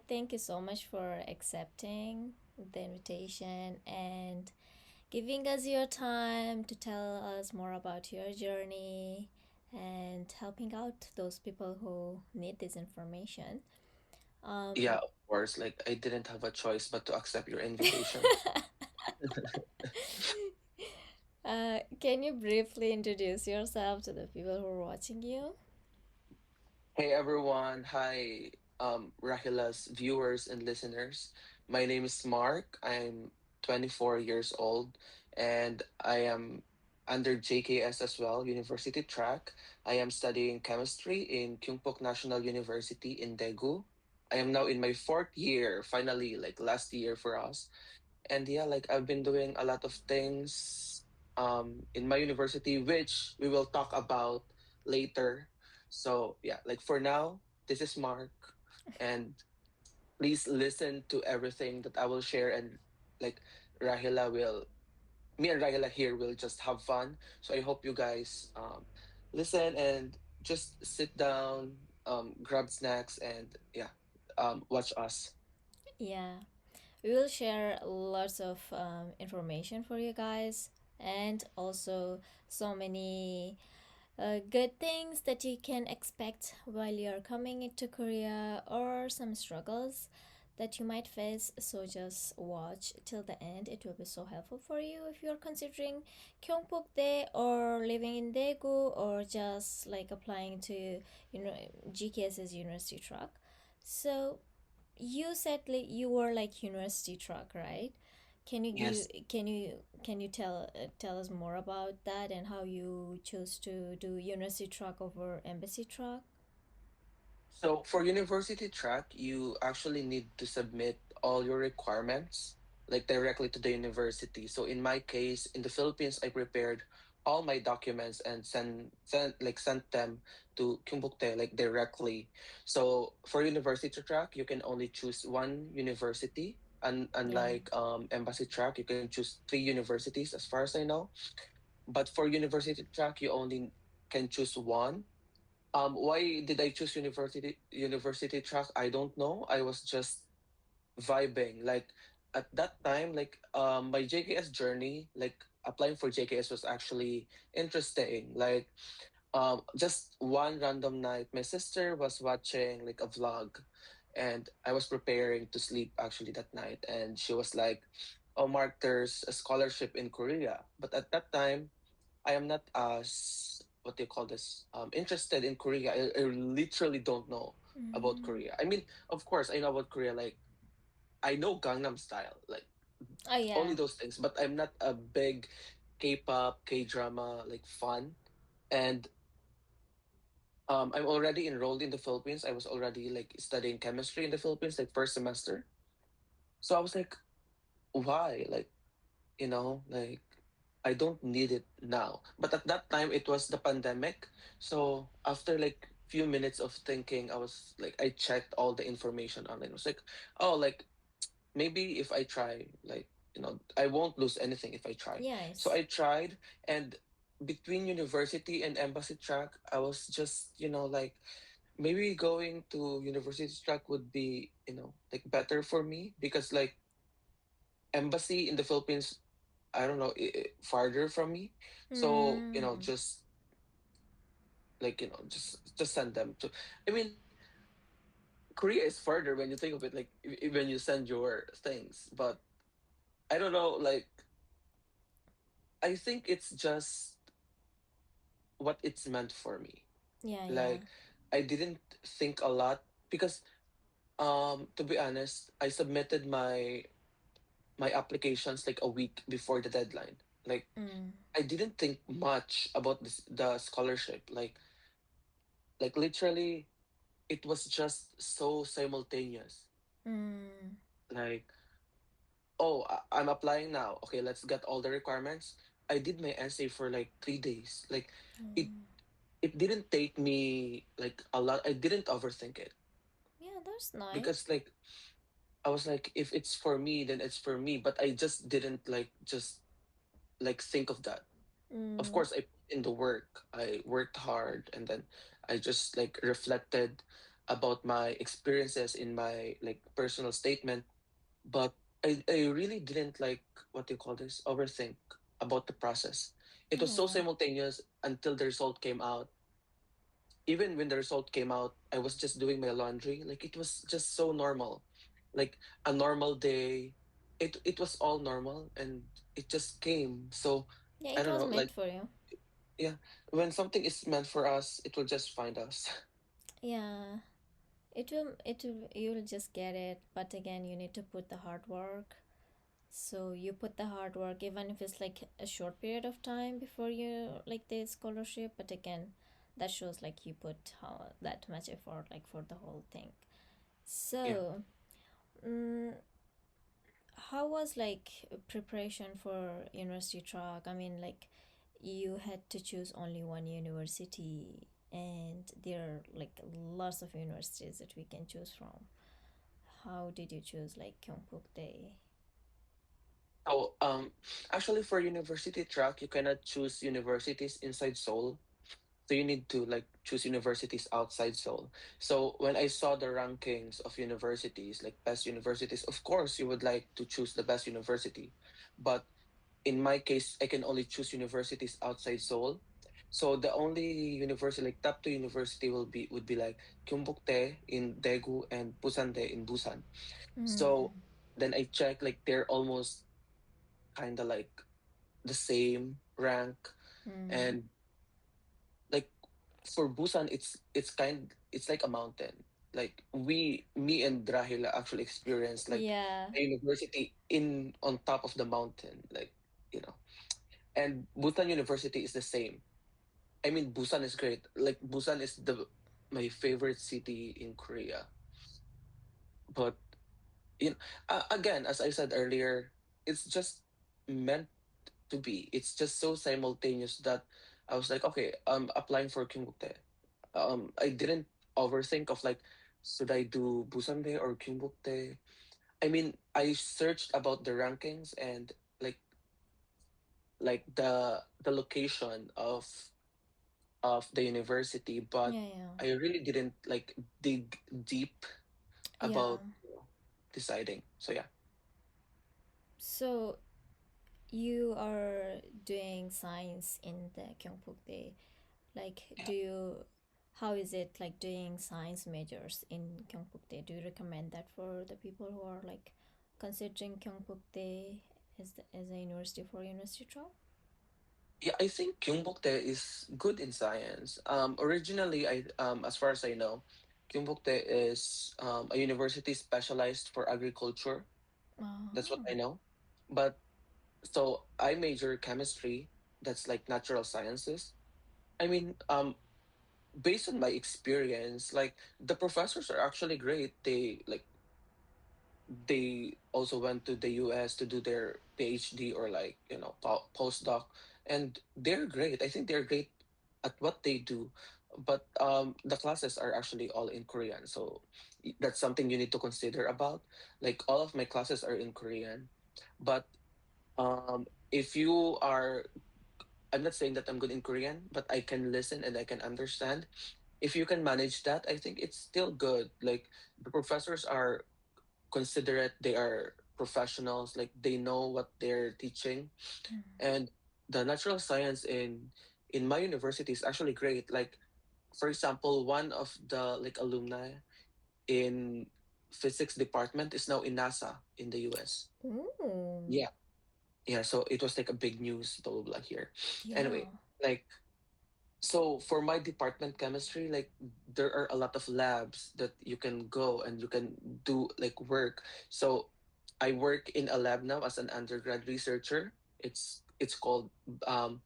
Thank you so much for accepting the invitation and giving us your time to tell us more about your journey and helping out those people who need this information. Yeah, Um, of course. Like I didn't have a choice but to accept your invitation. can you briefly introduce yourself to the people who are watching you? Hey everyone. Hi, Rahila's viewers and listeners. My name is Mark. I'm 24 years old and I am under JKS as well, University Track. I am studying chemistry in Kyungpook National University in Daegu. I am now in my fourth year, finally, like last year for us. And yeah, like I've been doing a lot of things in my university, which we will talk about later. So yeah, like for now, this is Mark, and please listen to everything that I will share, and like Rahila will me and Rahila here will just have fun. So I hope you guys listen and just sit down, grab snacks, and yeah, watch us. Yeah, we will share lots of information for you guys and also so many good things that you can expect while you're coming into Korea or some struggles that you might face. So just watch till the end. It will be so helpful for you if you're considering Kyungpook Dae or living in Daegu or just like applying to GKS's university track. So you said like you were like university track, right? Can you give Yes. can you tell us more about that and how you chose to do university track over embassy track? So for university track, you actually need to submit all your requirements like directly to the university. So in my case, in the Philippines, I prepared all my documents and sent them to Kimbukte like directly. So for university track, you can only choose one university. And Yeah. unlike embassy track, you can choose three universities as far as I know. But for university track, you only can choose one. Why did I choose university track? I don't know. I was just vibing. Like at that time, like my JKS journey, like applying for JKS was actually interesting. Like just one random night, my sister was watching like a vlog, and I was preparing to sleep actually that night, and she was like, "Oh, Mark, there's a scholarship in Korea." But at that time, I am not as what do you call this interested in Korea. I literally don't know about Mm. Korea. I mean, of course, I know about Korea. Like I know Gangnam Style, like Oh yeah. only those things. But I'm not a big K-pop, K-drama like fan. And I'm already enrolled in the Philippines. I was already like studying chemistry in the Philippines, like first semester. So I was like, why? Like like I don't need it now. But at that time it was the pandemic. So after like few minutes of thinking, I was like I checked all the information online. I was like, oh, like maybe if I try, like, I won't lose anything if I try. So Yes. I tried, and between university and embassy track, I was just, like maybe going to university track would be, like better for me because like embassy in the Philippines, I don't know, farther from me. So, Mm. just like, just send them to. I mean, Korea is further when you think of it, like when you send your things. But I don't know, like I think it's just what it's meant for me. Yeah, yeah. Like I didn't think a lot because to be honest, I submitted my applications like a week before the deadline. Like Mm. I didn't think much about the scholarship. Like literally it was just so simultaneous. Mm. Like, oh, I'm applying now. Okay, let's get all the requirements. I did my essay for like 3 days. Like it Mm. it didn't take me like a lot. I didn't overthink it Yeah, that's nice. because like I was like, if it's for me, then it's for me. But I just didn't like just like think of that. Of Mm. course, I put in the work. I worked hard, and then I just like reflected. about my experiences in my like personal statement, but I really didn't like what do you call this overthink about the process. It was so Yeah. simultaneous until the result came out. Even when the result came out, I was just doing my laundry. Like it was just so normal, like a normal day. It was all normal, and it just came. So Yeah, I it don't was know, meant like for you. yeah, when something is meant for us, it will just find us. Yeah. You'll just get it, but again, you need to put the hard work. So you put the hard work, even if it's like a short period of time before you like the scholarship. But again, that shows like you put that much effort like for the whole thing. Yeah. So, mm, how was like preparation for university track? I mean, like you had to choose only one university, and there are like lots of universities that we can choose from. How did you choose like Kyungpook Day? So actually for university track, you cannot choose universities inside Seoul. So you need to like choose universities outside Seoul. So when I saw the rankings of universities, like best universities, of course you would like to choose the best university. But in my case, I can only choose universities outside Seoul. So the only university, like top two university, would be like Kyungpook in Daegu and Busan in Busan. So Mm, then I check like they're almost kind of like the same rank, mm, and like for Busan, it's like a mountain. Like me and Drahila actually experienced like yeah, a university in on top of the mountain, like you know. And Busan University is the same. I mean, Busan is great. Like Busan is the my favorite city in Korea. But you know, again, as I said earlier, it's just meant to be. It's just so simultaneous that I was like, okay, I'm applying for Kyungpook. I didn't overthink of like, should I do Busan or Kyungpook? I mean, I searched about the rankings and like like the location of the university, but yeah, yeah, I really didn't like dig deep yeah. about deciding. So yeah, So you are doing science in the Kyungpook Day. Like, yeah, do you? How is it like doing science majors in Kyungpook Day? Do you recommend that for the people who are like considering Kyungpook Day as a university for university track? yeah. I think Kyungpook is good in science. Originally, I as far as I know, Kyungpook is a university specialized for agriculture. That's what Oh. I know. But so I major chemistry. That's like natural sciences. I mean, based on my experience, like the professors are actually great. They also went to the US to do their PhD or like, postdoc, and they're great. I think they're great at what they do. But the classes are actually all in Korean. So that's something you need to consider about. Like all of my classes are in Korean. But if you are I'm not saying that I'm good in Korean, but I can listen and I can understand. If you can manage that, I think it's still good. Like the professors are considerate, they are professionals, like they know what they're teaching. And the natural science in my university is actually great. Like for example, one of the like alumni in physics department is now in NASA in the US. Ooh. Yeah. Yeah, so it was like a big news, blah blah blah here. Yeah. Anyway, like so for my department chemistry, like there are a lot of labs that you can go and you can do like work. So I work in a lab now as an undergrad researcher. It's called um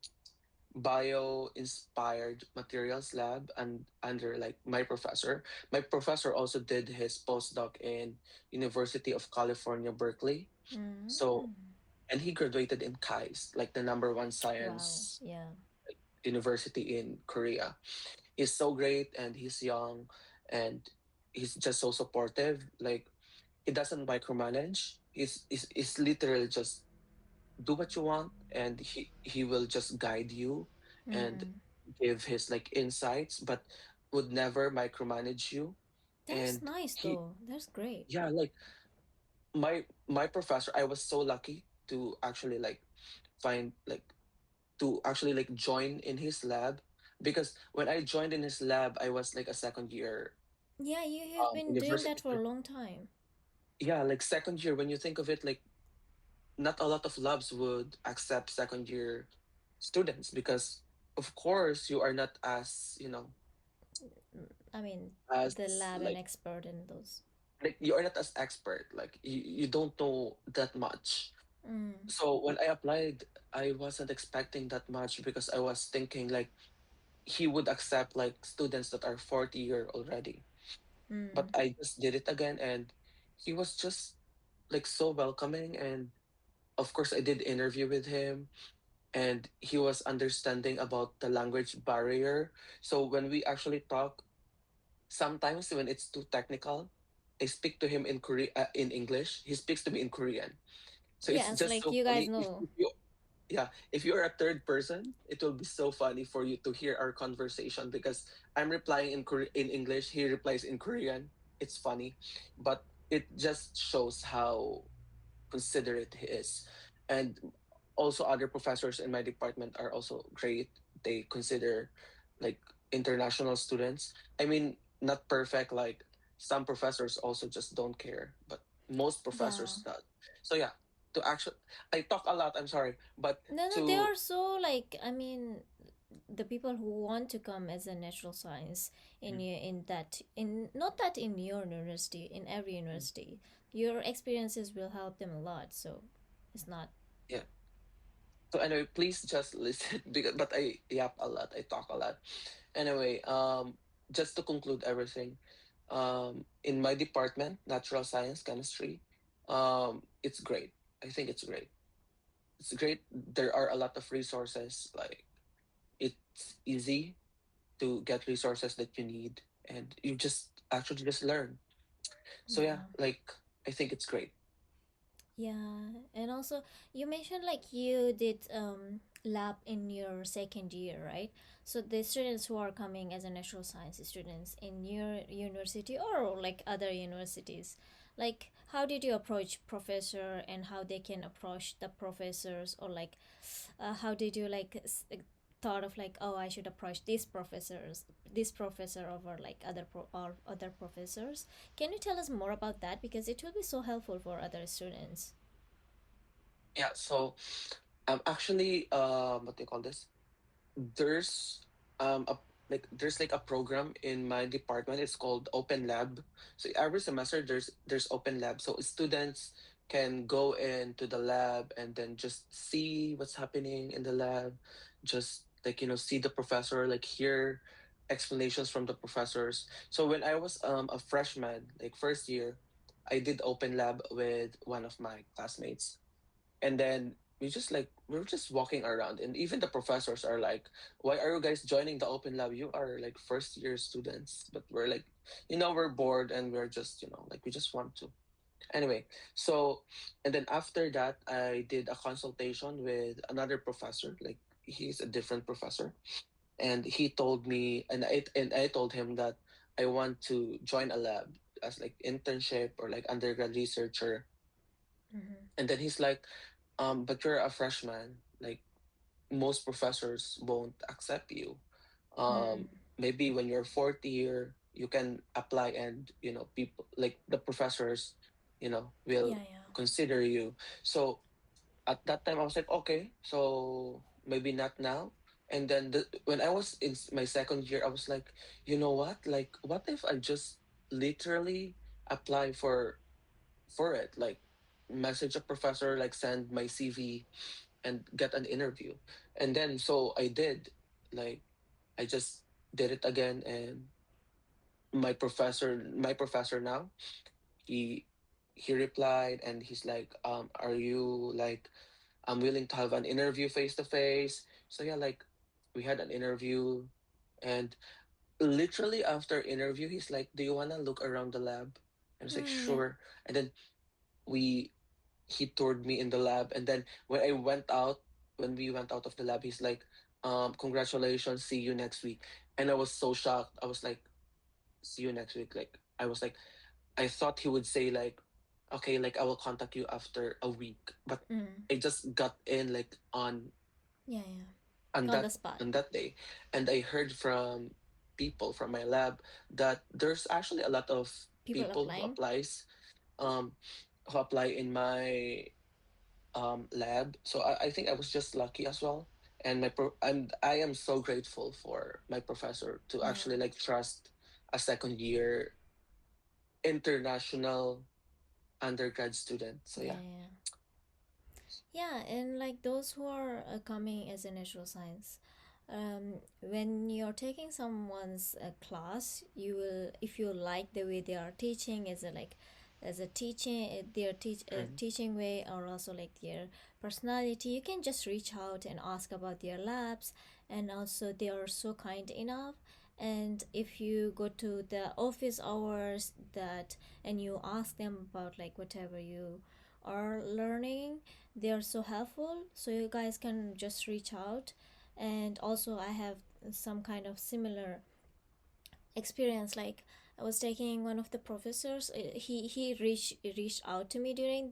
bio inspired materials lab, and under like my professor. My professor also did his postdoc in University of California, Berkeley. So Mm. and he graduated in KAIST, like the number one Wow. science Yeah. university in Korea. He's so great and he's young, and he's just so supportive. Like he doesn't micromanage. He's literally just do what you want, and he will just guide you and Mm. give his like insights, but would never micromanage you. That's And nice he, though. That's great. yeah, like my professor, I was so lucky to actually like find like to actually like join in his lab, because when I joined in his lab, I was like a second year Yeah, you have been doing university. that for a long time. Yeah, like second year, when you think of it, like not a lot of labs would accept second year students, because of course you are not as, I mean, as the lab and like expert in those. you are not as expert, like you don't know that much. Mm, So when I applied, I wasn't expecting that much, because I was thinking like he would accept like students that are 40 year already. But mm. I just did it again, and he was just like so welcoming. And of course I did interview with him, and he was understanding about the language barrier. So when we actually talk, sometimes when it's too technical, I speak to him in in English. He speaks to me in Korean. So it's Yeah, it's just like so you guys funny. know. If you Yeah, if you're a third person, it will be so funny for you to hear our conversation, because I'm replying in English, he replies in Korean. It's funny, but it just shows how considerate he is. And also other professors in my department are also great. They consider like international students. I mean, not perfect, like some professors also just don't care, but most Yeah. professors does. So yeah, to actually I talk a lot, I'm sorry, but No, no, they to are so like, I mean, the people who want to come as a natural science in that in not that in your university, in every university, your experiences will help them a lot. So it's not. yeah. So anyway, please just listen because but I yap a lot, I talk a lot. Anyway, just to conclude everything, in my department, natural science, chemistry, it's great. I think it's great. It's great. There are a lot of resources. Like it's easy to get resources that you need, and you just actually just learn. So yeah, Yeah. like I think it's great. Yeah, and also you mentioned like you did lab in your second year, right? So the students who are coming as a natural science students in your university or like other universities, like how did you approach professor and how they can approach the professors, or like how did you like thought of like, oh, I should approach this professor over like or other professors? Can you tell us more about that, because it will be so helpful for other students? Yeah. So actually, what do you call this? There's a there's like a program in my department. It's called Open Lab. So every semester there's Open Lab. So students can go into the lab and then just see what's happening in the lab, just like see the professor, like hear explanations from the professors. So when I was a freshman, like first year, I did Open Lab with one of my classmates, and then we're just walking around, and even the professors are like, why are you guys joining the Open Lab? You are like first year students. But we're like, we're bored, and we're just like we just want to. Anyway, so and then after that I did a consultation with another professor. Like he's a different professor, and he told me, and I told him that I want to join a lab as like internship or like undergrad researcher. Mm-hmm. And then he's like, but you're a freshman. Like most professors won't accept you. Mm. Maybe when you're fourth year, you can apply, and people like the professors, will Yeah, yeah. consider you. So at that time, I was like, okay, so maybe not now. And then when I was in my second year, I was like, you know what? Like, what if I just literally apply for it? Like, message a professor, like send my CV and get an interview. And then so I did. Like I just did it again, and my professor now, he he replied, and he's like, are you like, I'm willing to have an interview face to face. So yeah, like we had an interview, and literally after interview, he's like, do you want to look around the lab? I was like, Mm, yeah. sure. And then we he toured me in the lab, and then when we went out of the lab, he's like, congratulations, see you next week. And I was so shocked. I was like, see you next week, like I was like, I thought he would say like, okay, like I will contact you after a week, but Mm. I just got in like Yeah, yeah. on On the that spot. on that day, and I heard from people from my lab that there's actually a lot of People people applying. um who apply in my lab. So I think I was just lucky as well. And I am so grateful for my professor to Yeah. actually like trust a second year international undergrad student. So Yeah, yeah. yeah. Yeah, and like those who are coming as a natural science, when you're taking someone's class, you will, if you like the way they are teaching, as a like, as a teaching, Mm. teaching way, or also like their personality, you can just reach out and ask about their labs, and also they are so kind enough. And if you go to the office hours that, and you ask them about like whatever you are learning, they are so helpful, so you guys can just reach out. And also I have some kind of similar experience. Like, I was taking one of the professors, he reached out to me during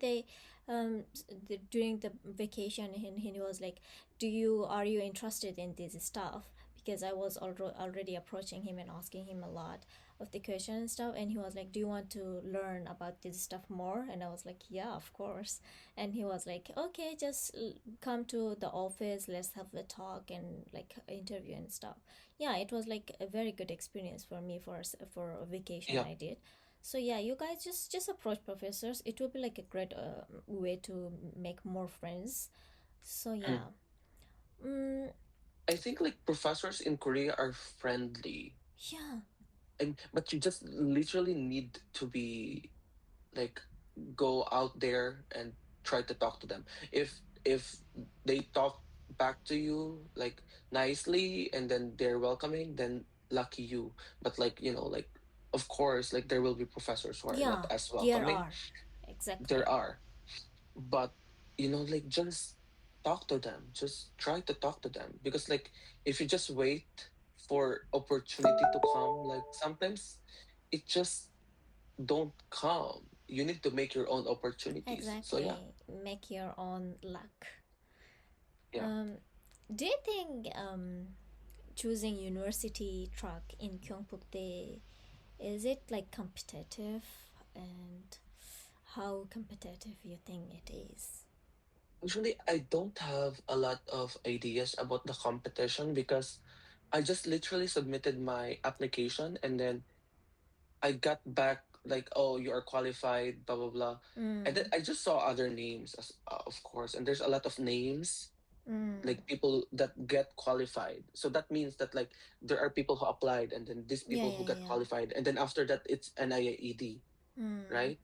during the vacation, and he was like, do you, are you interested in this stuff? Because I was already approaching him and asking him a lot of the question and stuff, and he was like, do you want to learn about this stuff more? And I was like, yeah, of course. And he was like, okay, just come to the office, let's have the talk and like interview and stuff. Yeah, it was like a very good experience for me, for a vacation Yeah. I did. So yeah, you guys just approach professors. It will be like a great way to make more friends. So Mm. yeah. mm, I think like professors in Korea are friendly. yeah, And but you just literally need to be like go out there and try to talk to them. If they talk back to you like nicely and then they're welcoming, then lucky you. But like, like of course, like there will be professors who are not yeah, as there welcoming. are, There exactly. are. But like just talk to them. Just try to talk to them. Because like if you just wait for opportunity to come, like sometimes it just don't come. You need to make your own opportunities. So yeah, Exactly, make your own luck. yeah. um do you think choosing university track in Kyungpook, is it like competitive? And how competitive you think it is? Actually, I don't have a lot of ideas about the competition because I just literally submitted my application and then I got back like, oh, you are qualified, blah blah blah. And then Mm, I just saw other names, of course, and there's a lot of names mm. like people that get qualified. So that means that like there are people who applied and then these Yeah, people yeah, who got yeah. qualified, and then after that it's NIAED, Mm. right?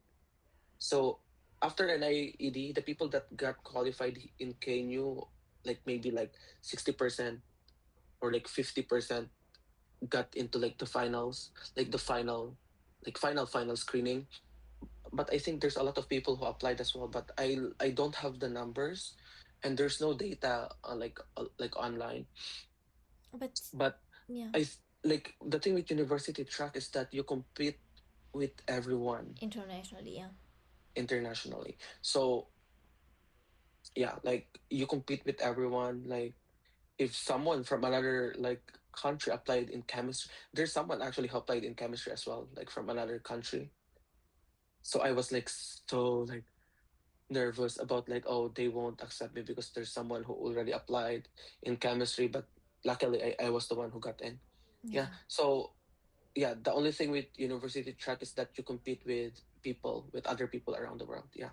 So after NIAED, the people that got qualified in KNU, like maybe like 60% or like 50% got into like the finals, like the final screening. But I think there's a lot of people who applied as well, but I don't have the numbers, and there's no data like online. But But yeah, like the thing with university track is that you compete with everyone internationally, yeah. internationally. So yeah, like you compete with everyone. Like if someone from another like country applied in chemistry, there's someone actually who applied in chemistry as well, like from another country. So I was like so like nervous about like, oh, they won't accept me because there's someone who already applied in chemistry, but luckily I was the one who got in. Yeah. Yeah. So yeah, the only thing with university track is that you compete with other people around the world. Yeah.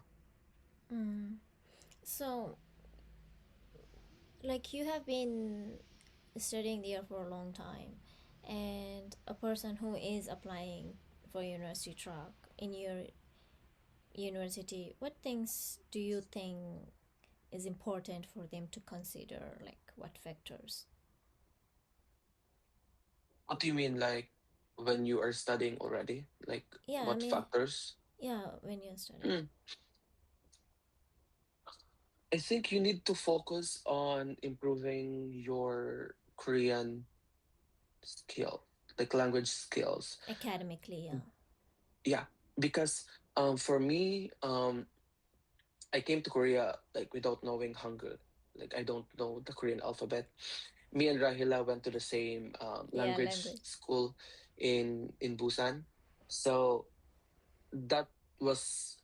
Mm. So, like, you have been studying there for a long time, and a person who is applying for university track in your university, what things do you think is important for them to consider? Like, what factors? What do you mean, like when you are studying already? Like Yeah, I what mean, factors? yeah, when you're studying. Hmm. I think you need to focus on improving your Korean skill, like language skills. Academically, yeah. yeah, because for me, I came to Korea like without knowing Hangul. Like I don't know the Korean alphabet. Me and Rahila went to the same Yeah, language language. school in Busan. So that was,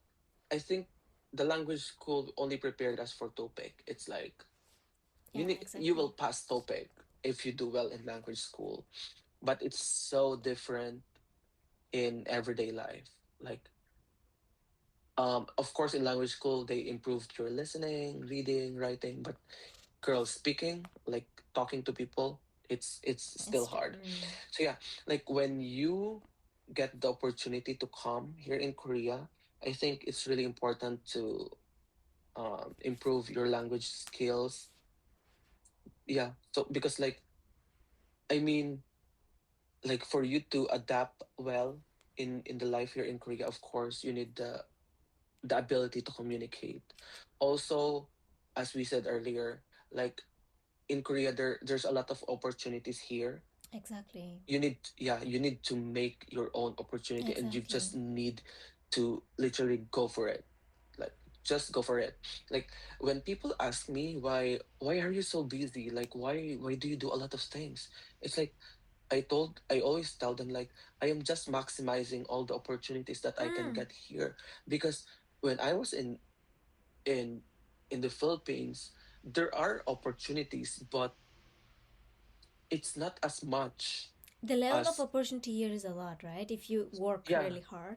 I think, the language school only prepared us for TOPIK. It's like Yeah, you will exactly. pass TOPIK if you do well in language school, but it's so different in everyday life. Like of course in language school they improved your listening, reading, writing, but girl speaking, like talking to people, it's still hard. So yeah, like when you get the opportunity to come here in Korea, I think it's really important to improve your language skills. Yeah, so because like I mean, like for you to adapt well in the life here in Korea, of course you need the ability to communicate. Also, as we said earlier, like in Korea there's a lot of opportunities here. Exactly. You need to make your own opportunity, and you Exactly. just need to literally go for it. Like just go for it. Like when people ask me why are you so busy, like why do you do a lot of things, it's like I always tell them like I am just maximizing all the opportunities that I can Mm. get here. Because when I was in in the Philippines, there are opportunities, but it's not as much The level of as, opportunity here is a lot, right? If you work yeah, really hard.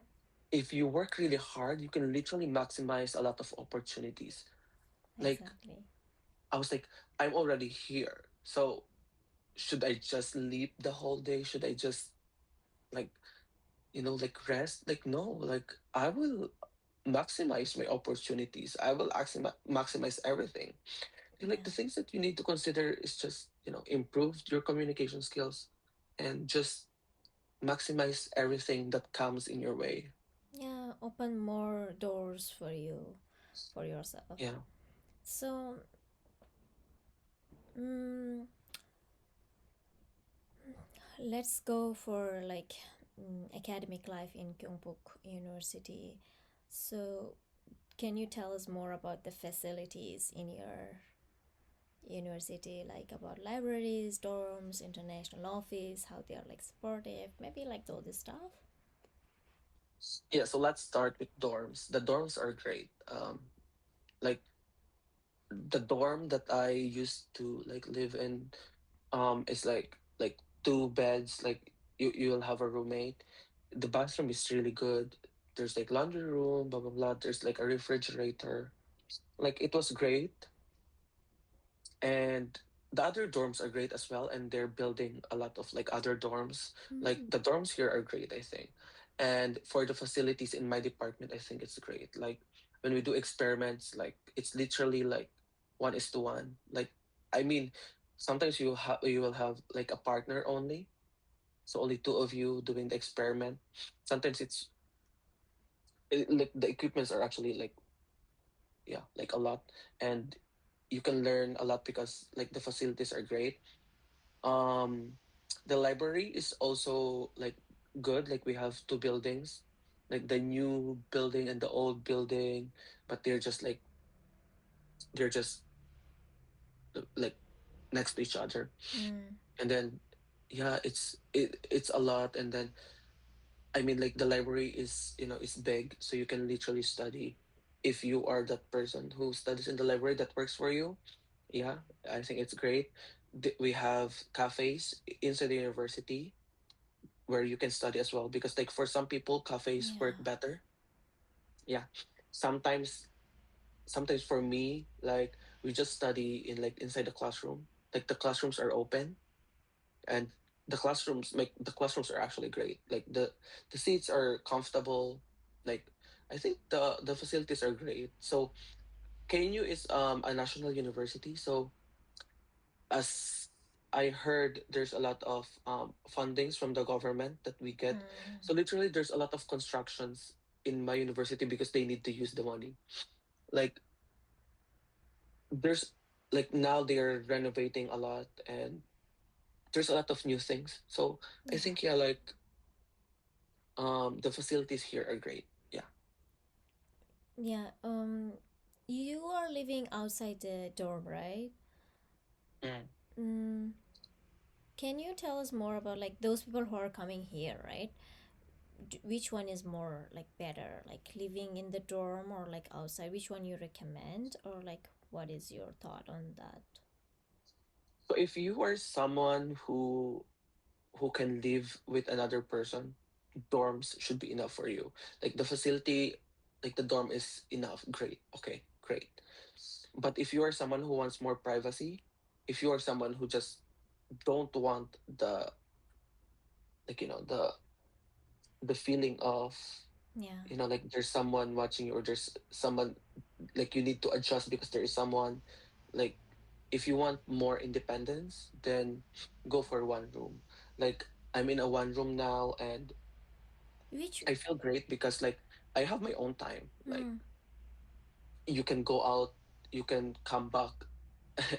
if you work really hard, you can literally maximize a lot of opportunities. Like Exactly. I was like, I'm already here. So should I just leave the whole day? Should I just like, like rest? Like no, like I will maximize my opportunities. I will maximize everything. And like Yeah. the things that you need to consider is just, improve your communication skills and just maximize everything that comes in your way. Yeah, open more doors for you, for yourself. Yeah. So, mm, let's go for like academic life in Kyungpook University. So, can you tell us more about the facilities in your university, like about libraries, dorms, international office, how they are like supportive, maybe like all this stuff? Yeah, so let's start with dorms. The dorms are great. Like the dorm that I used to like live in, is like two beds, like you'll have a roommate. The bathroom is really good. There's like laundry room, blah blah blah. There's like a refrigerator. Like it was great. And the other dorms are great as well, and they're building a lot of like other dorms. Like Mm. the dorms here are great, I think. And for the facilities in my department, I think it's great. Like when we do experiments, like it's literally like 1:1. Like I mean, sometimes you will have like a partner only, so only two of you doing the experiment. Sometimes like the equipments are actually like, yeah, like a lot, and you can learn a lot because like the facilities are great. Um, the library is also like good. Like we have two buildings, like the new building and the old building, but they're just like next to each other. Mm. And then yeah, it's a lot. And then I mean like the library is big, so you can literally study. If you are that person who studies in the library, that works for you. Yeah, I think it's great. We have cafes inside the university where you can study as well, because like for some people cafes work Yeah. better. Yeah, sometimes sometimes for me, like we just study in like inside the classroom, like the classrooms are open, and the classrooms are actually great. Like the seats are comfortable. Like I think the facilities are great. So KNU is a national university, so as I heard, there's a lot of fundings from the government that we get. Mm. So literally, there's a lot of constructions in my university because they need to use the money. Like there's like now they're renovating a lot, and there's a lot of new things. So I Yeah. think yeah, like The facilities here are great. Yeah. Yeah. You are living outside the dorm, right? Mm. Mm, can you tell us more about like those people who are coming here, right? Which one is more like better, like living in the dorm or like outside? Which one you recommend, or like what is your thought on that? So if you are someone who can live with another person, dorms should be enough for you. Like the facility, like the dorm is enough. Great. Okay, great. But if you are someone who wants more privacy, if you are someone who just don't want the like the feeling of Yeah. like there's someone watching you or there's someone like you need to adjust because there is someone like if you want more independence, then go for one room. Like I'm in a one room now and Which I feel great because like I have my own time. Like mm, you can go out, you can come back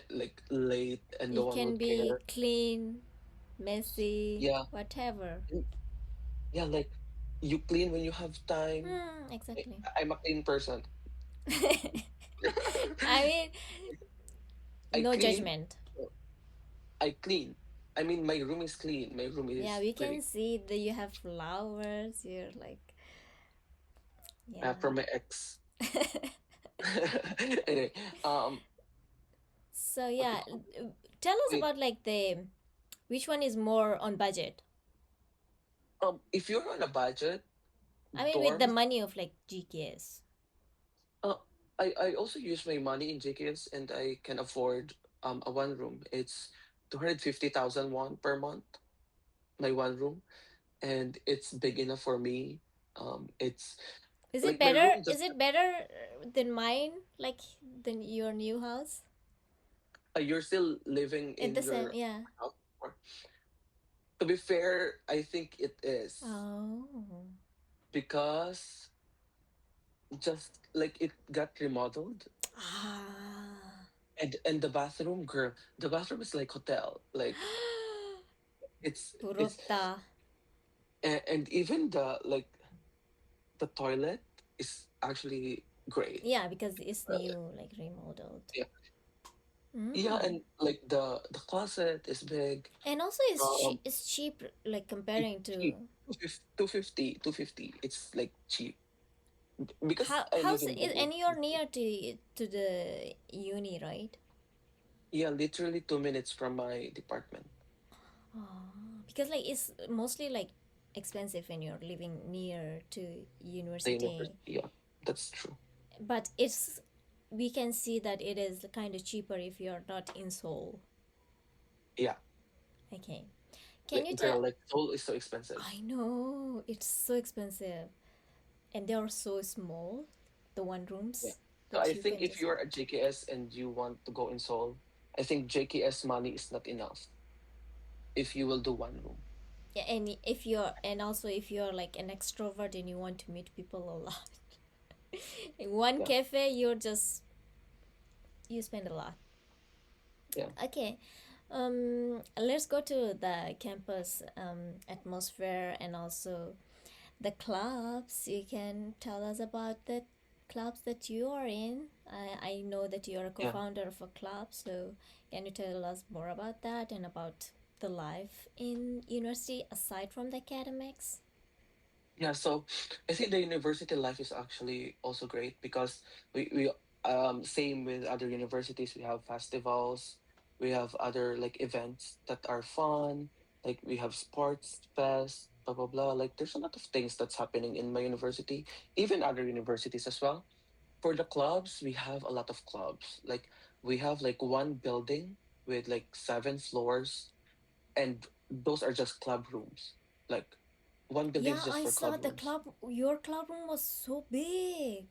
like late and no it one can would be care. clean, messy, Yeah. whatever. and- Yeah, like you clean when you have time. Exactly. I'm a clean person. I mean, I no clean. judgment. I clean. I mean, my room is clean. My room Yeah, is we can very see that you have flowers. You're like, from my yeah. ex. Anyway, So what you yeah, call tell us wait. about like the which one is more on budget. If you're on a budget, I mean, with the dorms. money of like GKS. Uh, I also use my money in JKS and I can afford a one room. It's 250,000 won per month. My one room, and it's big enough for me. It's Is it like my better? room Is just it better than mine? Like than your new house? you're still living At the in same, your yeah. house. To be fair, I think it is Oh. because just like it got remodeled Ah. and the bathroom, girl, the bathroom is like hotel. Like it's Turota. and even the like the toilet is actually great. Yeah, because it's Uh, new, like remodeled. yeah, yeah, Mm. and like the closet is big. And also, Um, it's cheap, like it's comparing cheap. to 250. It's like cheap because I live how's in it, Daegu. and you're near to the uni, right? Yeah, literally 2 minutes from my department. Oh, because like it's mostly like expensive when you're living near to The university. university, Yeah, that's true. but it's we can see that it is kind of cheaper if you're not in Seoul. Yeah, Okay, can like you tell? girl, like Seoul is so expensive. I know it's so expensive, and they are so small, the one Yeah. rooms So that I you think can if just. you're at JKS and you want to go in Seoul, I think JKS money is not enough if you will do one room. Yeah, and if you're and also if you're like an extrovert and you want to meet people a lot, in one Yeah, cafe you spend a lot. yeah, Okay, let's go to the campus atmosphere and also the clubs. You can tell us about the clubs that you are in. I know that you're a yeah. co-founder of a club, so can you tell us more about that and about the life in university aside from the academics? Yeah, so I think the university life is actually also great because we same with other universities, we have festivals, we have other like events that are fun, like we have sports fest, blah blah blah. Like there's a lot of things that's happening in my university, even other universities as well. For the clubs, we have a lot of clubs. Like we have like one building with like 7 floors, and those are just club rooms. Like one building is Yeah, just I for saw club the rooms. club. Your club room was so big.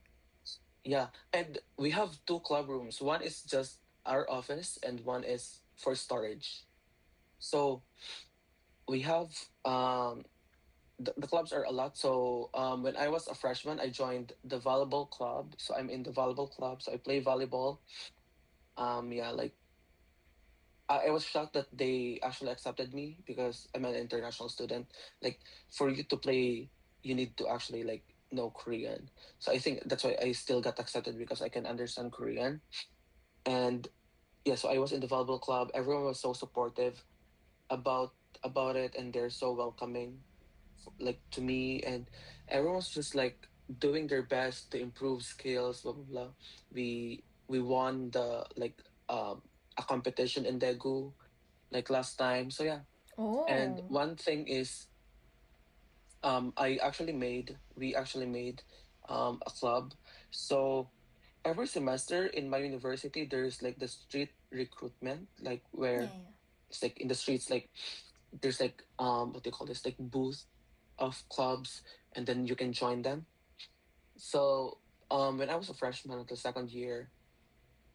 Yeah, and we have two club rooms. One is just our office, and one is for storage. So we have the clubs are a lot. So when I was a freshman, I joined the volleyball club. So I'm in the volleyball club. So I play volleyball. Yeah, like I was shocked that they actually accepted me because I'm an international student. Like for you to play you need to actually like know Korean. So I think that's why I still got accepted because I can understand Korean. And yeah, so I was in the volleyball club. Everyone was so supportive about about it, and they're so welcoming, like to me, and everyone's just like doing their best to improve skills. Blah blah blah. We won the like a competition in Daegu like last time. So yeah, and Oh, one thing is we actually made a club. So every semester in my university there's like the street recruitment, like yeah, where yeah. it's like in the streets, like there's like what do you call this, like booth of clubs, and then you can join them. So when I was a freshman at the second year,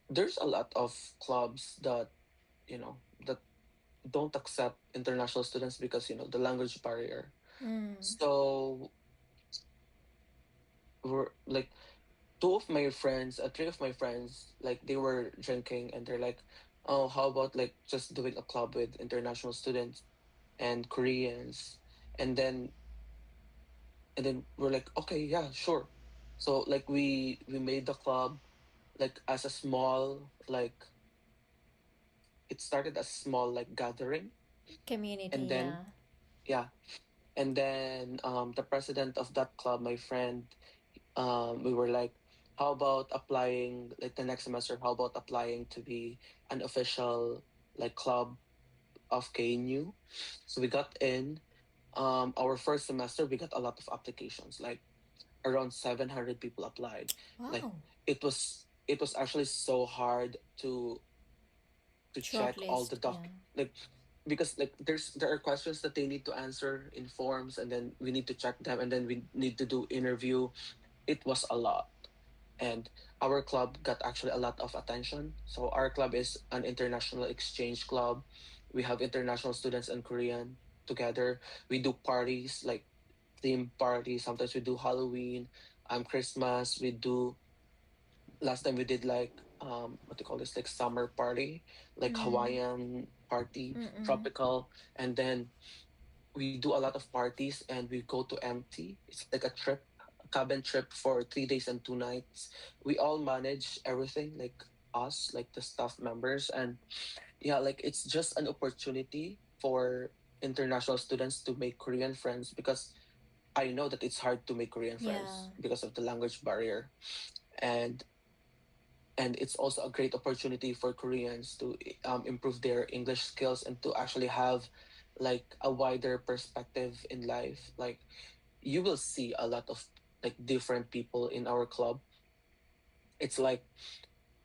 there's a lot of clubs that that don't accept international students because the language barrier. Mm. So we're like two of my friends, three of my friends, like they were drinking, and they're like, "Oh, how about like just doing a club with international students and Koreans?" And then we're like, "Okay, yeah, sure." So like we made the club like as a small like it started as small like gathering, Community, and then yeah. yeah, and then the president of that club, my friend, we were like, how about applying like the next semester, how about applying to be an official like club of KNU? So we got in. Our first semester we got a lot of applications, like around 700 people applied. Like Wow. it was actually so hard to check all Shortlist, the yeah. like, because like there are questions that they need to answer in forms, and then we need to check them, and then we need to do interview. It was a lot. And our club got actually a lot of attention. So our club is an international exchange club. We have international students and Korean together. We do parties, like theme parties. Sometimes we do Halloween, Christmas. We do last time we did like what do you call this, like summer party, like Mm. Hawaiian party, Mm-mm. tropical. And then we do a lot of parties, and we go to MT. It's like a trip, a cabin trip for 3 days and 2 nights. We all manage everything, like us, like the staff members. And yeah, like it's just an opportunity for international students to make Korean friends, because I know that it's hard to make Korean Yeah. friends because of the language barrier. and and it's also a great opportunity for Koreans to improve their English skills, and to actually have like a wider perspective in life. Like you will see a lot of like different people in our club. It's like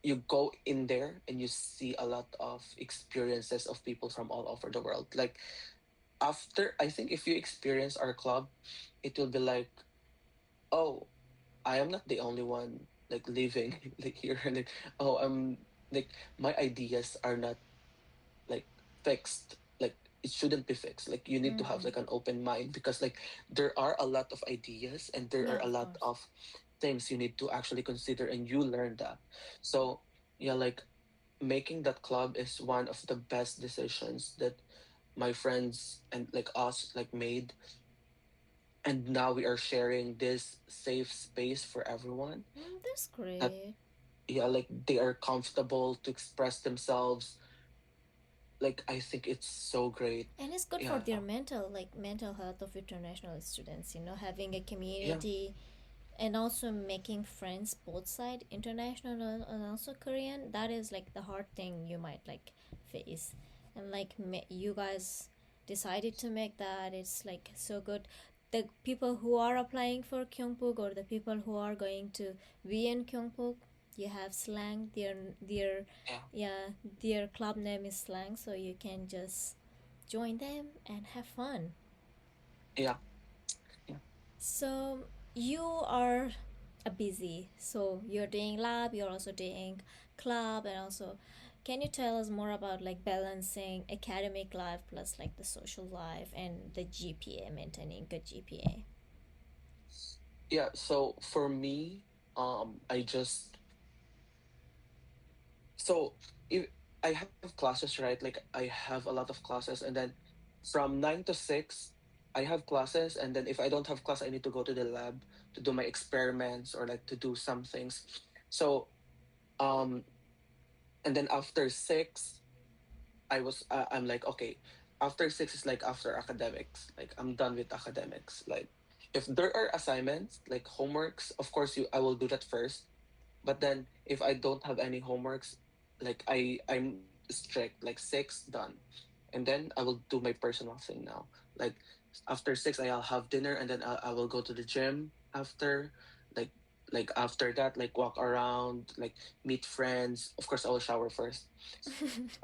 you go in there and you see a lot of experiences of people from all over the world. Like after, I think if you experience our club, it will be like, oh, I am not the only one like living like here. Like, oh, I'm like, my ideas are not like fixed. Like it shouldn't be fixed. Like you need to have Mm. like an open mind, because like there are a lot of ideas, and there Yeah, are a of lot course. of things you need to actually consider, and you learn that. So yeah, like making that club is one of the best decisions that my friends and like us like made. And now we are sharing this safe space for everyone, Mm, that's that great. yeah, like they are comfortable to express themselves. Like I think it's so great. And it's good for Yeah, their mental, like mental health of international students, having a yeah, community and also making friends both side international and also Korean. That is like the hard thing you might like face. And like you guys decided to make that, it's like so good. The people who are applying for Kyungpook, or the people who are going to be in Kyungpook, you have slang, their yeah, yeah, their club name is slang, so you can just join them and have fun. yeah, yeah. So you are a busy. So you're doing lab, you're also doing club, and also, can you tell us more about like balancing academic life plus like the social life and the GPA, maintaining good GPA? Yeah, so for me, I just so if I have classes, right? Like I have a lot of classes, and then from 9 to 6, I have classes, and then if I don't have class, I need to go to the lab to do my experiments or like to do some things. So um and then after 6, I'm like, okay, after 6 is like after academics, like I'm done with academics. Like if there are assignments like homeworks, of course you I will do that first. But then if I don't have any homeworks, like I'm strict, like 6 done. And then I will do my personal thing now. Like after 6, I'll have dinner, and then I will go to the gym after. Like after that, like walk around, like meet friends. Of course, I will shower first.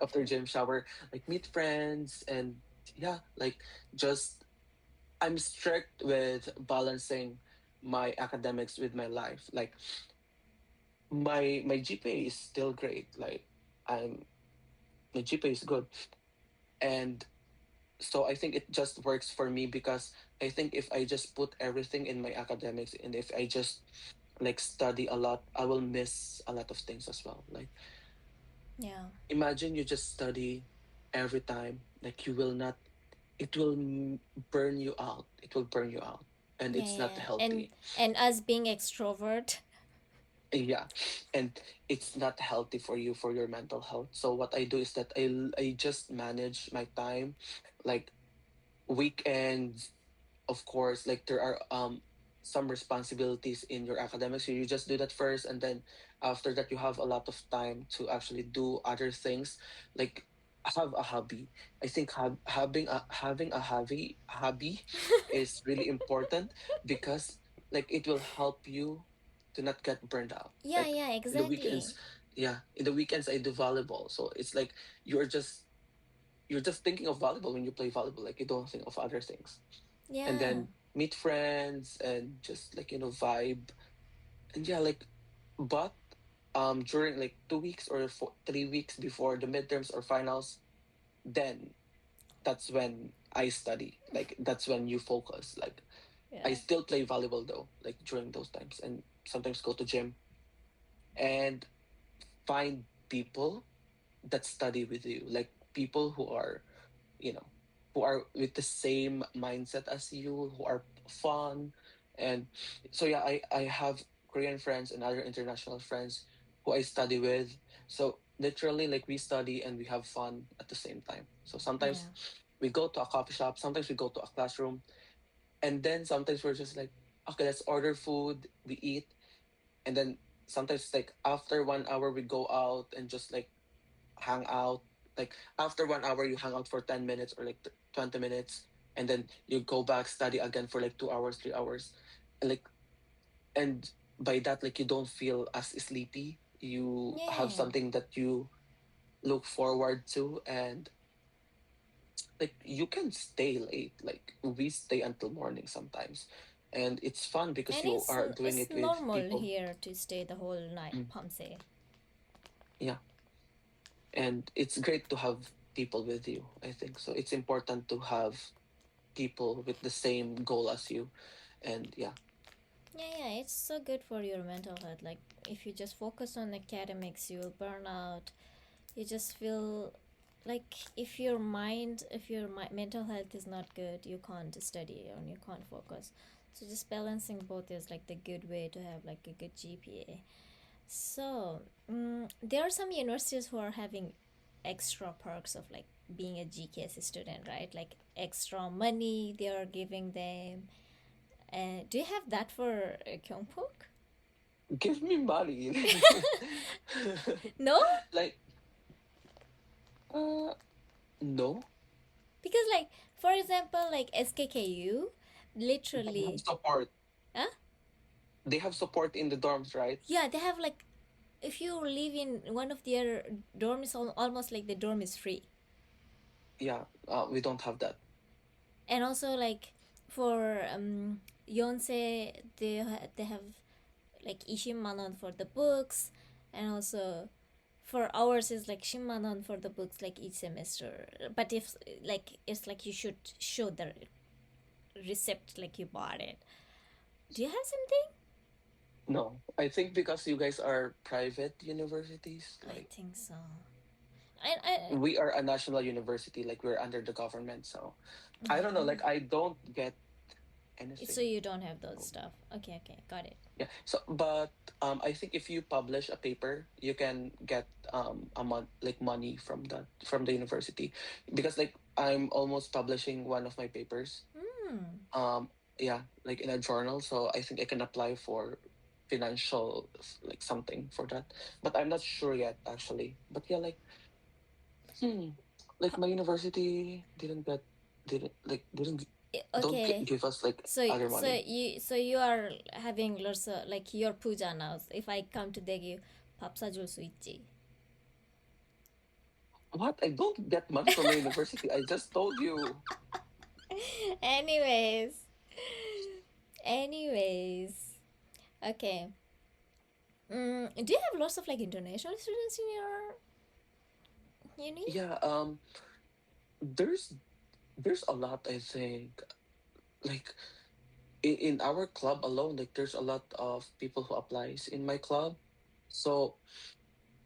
After gym shower, like meet friends, and yeah, like just I'm strict with balancing my academics with my life. Like my GPA is still great. Like I'm my GPA is good, and so I think it just works for me because I think if I just put everything in my academics, and if I just like study a lot, I will miss a lot of things as well. Like Yeah. imagine you just study every time, like you will not, it will burn you out. It will burn you out, and Yeah, it's not yeah. And healthy. us being extrovert. Yeah, and it's not healthy for you, for your mental health. So what I do is that I just manage my time, like weekends, of course. Like there are some responsibilities in your academics, so you just do that first, and then after that you have a lot of time to actually do other things, like have a hobby. I think having a hobby is really important, because like it will help you to not get burned out. Yeah, Like yeah, in the exactly. weekends, yeah, in the weekends I do volleyball, so it's like you're just you're just thinking of volleyball when you play volleyball, like you don't think of other things. And Yeah. then meet friends and just like vibe. And yeah, like, but during like 2 weeks or 3 weeks before the midterms or finals, then that's when I study, like that's when you focus. Like I Yeah. still play volleyball though, like during those times, and sometimes go to gym and find people that study with you, like people you know, who are with the same mindset as you, who are fun. And so yeah, I have Korean friends and other international friends who I study with. So literally like we study and we have fun at the same time. So Yeah. sometimes we go to a coffee shop, sometimes we go to a classroom, and then sometimes we're just like, okay, let's order food, we eat, and then sometimes like after 1 hour we go out and just like hang out. Like after 1 hour, you hang out for 10 minutes or like 20 minutes, and then you go back study again for like 2 hours, 3 hours, and like and by that like you don't feel as sleepy. You have Yeah. something that you look forward to, and like you can stay late. Like we stay until morning sometimes, and it's fun because And you are doing it's it with normal people. here to stay the whole night, Mm, Pamse. yeah, and it's great to have people with you. I think so. It's important to have people with the same goal as you. And yeah. Yeah, yeah, it's so good for your mental health. Like, if you just focus on academics, you will burn out. You just feel like if your mental health is not good, you can't study and you can't focus. So just balancing both is like the good way to have like a good GPA. So, there are some universities who are having extra perks of like being a GKS student, right? Like extra money they are giving them. Do you have that for Kyungpook? Give me money. No, Like, uh, no. because like for example, like SKKU, But they have literally, support. huh? They have support in the dorms, right? Yeah, they have like if you live in one of their dorms, almost like the dorm is free. Yeah, we don't have that. And also like for Yonsei, they have like 20만 원 for the books, and also for ours is like 10만 원 for the books like each semester. But if like it's like you should show the receipt like you bought it. Do you have something? No. I think because you guys are private universities, I like, think so. I We are a national university, like we're under the government. So I don't know, yeah. like I don't get So anything. you don't have those stuff. Okay, okay, got it. Yeah. So, but I think if you publish a paper, you can get a month like money from the university, because like I'm almost publishing one of my papers. Hmm. Yeah, like in a journal. So I think I can apply for financial like something for that, but I'm not sure yet actually. But yeah, like hmm, like my university didn't don't Okay. give us like So other money. you are having lots of like your puja now. If I come to Daegu, 밥 사줄 수 있지. What? I don't get money from my university. I just told you. Anyways, anyways, okay. Do you have lots of like international students in your uni? Yeah, there's there's a lot, I think. Like in our club alone, like there's a lot of people who applies in my club. So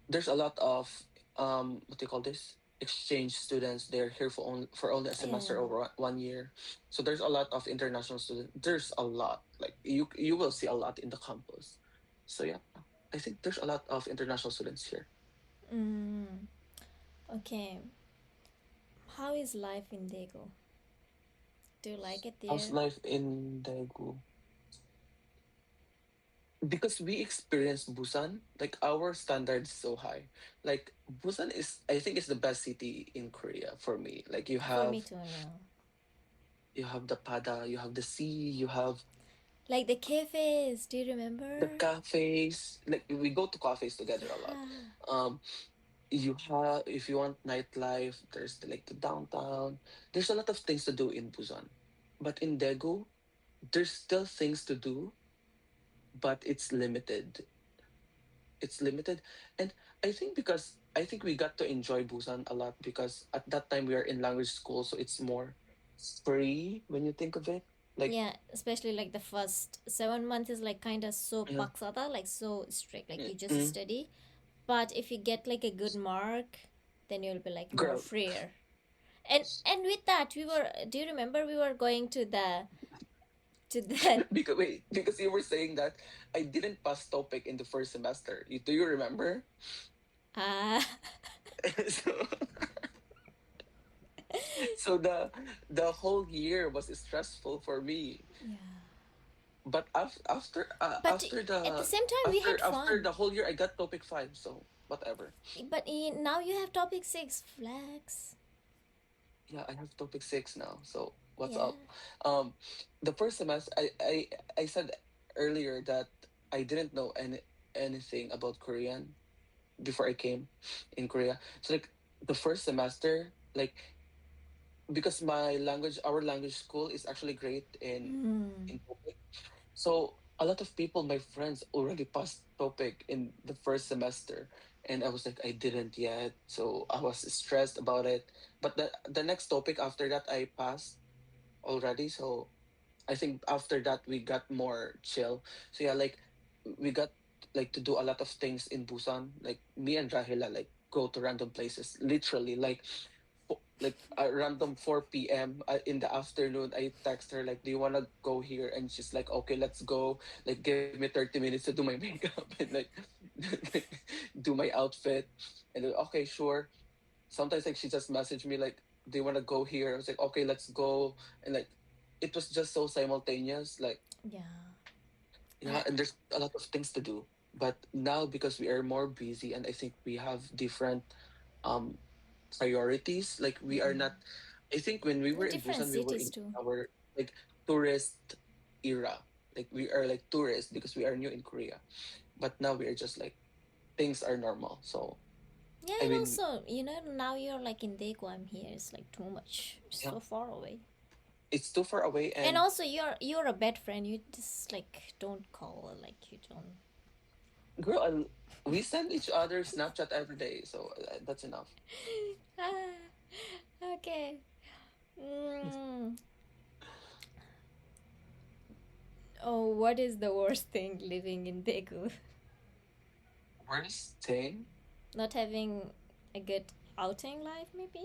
there's a lot of what do you call this? Exchange students. They're here for only a semester Yeah. or 1 year. So there's a lot of international students. There's a lot. Like you will see a lot in the campus. So yeah, I think there's a lot of international students here. Mm, okay. How is life in Daegu? Do you like it How's there? life in Daegu? Because we experienced Busan, like our standards so high. Like Busan is, I think, is the best city in Korea for me. Like For me too, yeah. you have the pada, you have the sea, you have Like the cafes, do you the remember? cafes. Like we go to cafes together a lot. Um, you have if you want nightlife, there's like the downtown. There's a lot of things to do in Busan, but in Daegu, there's still things to do, but it's limited. And I think we got to enjoy Busan a lot because at that time we are in language school, so it's more free when you think of it. Like Yeah, especially like the first 7 months is like kind of so yeah, paksada, like so strict, like you just mm, study. But if you get like a good mark, then you'll be like more girl, freer. And with that, we were. Do you remember we were going to that? because wait, because you were saying that I didn't pass topic in the first semester. Do you remember? Ah, so, so the whole year was stressful for me. yeah. But But at the same time, we had after fun. the whole year, I got topic five. So whatever. But now you have topic six flags. Yeah, I have topic six now. So what's Yeah. up? Um, the first semester, I said earlier that I didn't know anything about Korean before I came in Korea. So like the first semester, like because our language school is actually great Hmm. in topic. So a lot of people, my friends, already passed topic in the first semester, and I was like, I didn't yet. So I was stressed about it. But the next topic after that, I passed already. So I think after that we got more chill. So yeah, like we got like to do a lot of things in Busan. Like me and Rahila like go to random places. Literally, like a random 4 p.m. In the afternoon, I text her like, "Do you wanna go here?" And she's like, "Okay, let's go." Like, give me 30 minutes to do my makeup and like do my outfit. And then, okay, sure. Sometimes like she just messaged me like, "Do you wanna go here?" I was like, "Okay, let's go." And like, it was just so simultaneous. Like, Yeah. yeah, I and there's a lot of things to do. But now because we are more busy and I think we have different um priorities. Like we are not. mm. I think when we were in Different Busan, we were cities in too. our like tourist era. Like we are like tourists because we are new in Korea. But now we are just like things are normal. So Yeah, I and mean, also now you're like in Daegu. I'm here. It's like too much. It's yeah, so far away. it's too far away. And And also you're a bad friend. You just like don't call, like you don't. girl, we send each other Snapchat every day, so that's enough. Ah, okay. Mm. Oh, what is the worst thing living in Daegu? Worst thing? Not having a good. outing life, maybe?